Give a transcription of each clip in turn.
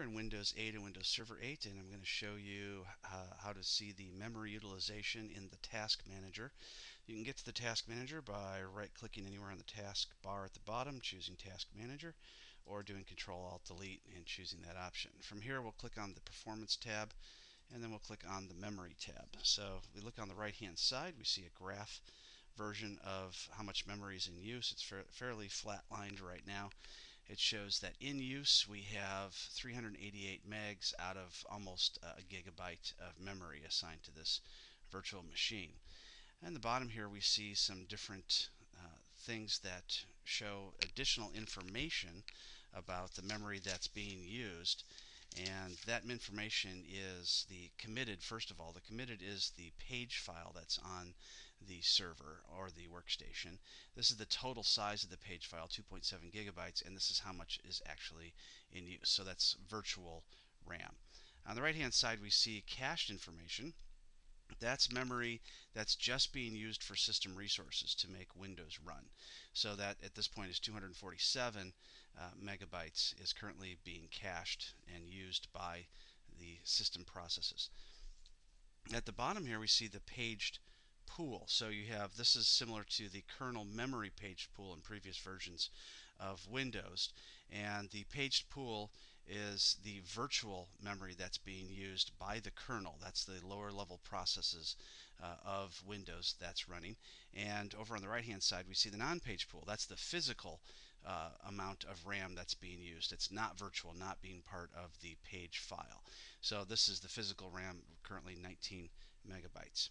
in Windows 8 and Windows Server 8, and I'm going to show you how to see the memory utilization in the Task Manager. You can get to the Task Manager by right-clicking anywhere on the task bar at the bottom, choosing Task Manager, or doing Control-Alt-Delete and choosing that option. From here, we'll click on the Performance tab, and then we'll click on the Memory tab. So we look on the right-hand side, we see a graph version of how much memory is in use. It's fairly flat-lined right now. It shows that in use we have 388 megs out of almost a gigabyte of memory assigned to this virtual machine. And the bottom here we see some different things that show additional information about the memory that's being used. And that information is the committed. First of all, the committed is the page file that's on the server or the workstation. This is the total size of the page file, 2.7 gigabytes, and this is how much is actually in use. So that's virtual RAM. On the right-hand side, we see cached information. That's memory that's just being used for system resources to make Windows run. So that at this point is 247 megabytes is currently being cached and used by the system processes. At the bottom here we see the paged pool. So you have, this is similar to the kernel memory paged pool in previous versions of Windows, and the paged pool is the virtual memory that's being used by the kernel. That's the lower level processes of Windows that's running. And over on the right hand side we see the non-paged pool. That's the physical amount of RAM that's being used. It's not virtual, not being part of the page file. So this is the physical RAM, currently 19 megabytes.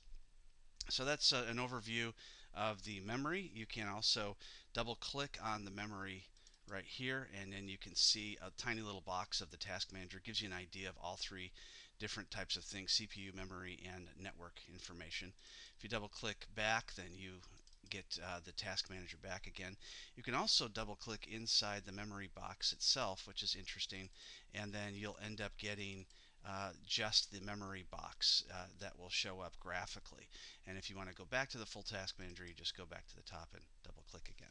So that's an overview of the memory. You can also double click on the memory right here, and then you can see a tiny little box of the Task Manager. It gives you an idea of all three different types of things: CPU, memory, and network information. If you double click back, then you get the Task Manager back again. You can also double click inside the memory box itself, which is interesting, and then you'll end up getting just the memory box that will show up graphically. And if you want to go back to the full Task Manager, you just go back to the top and double click again.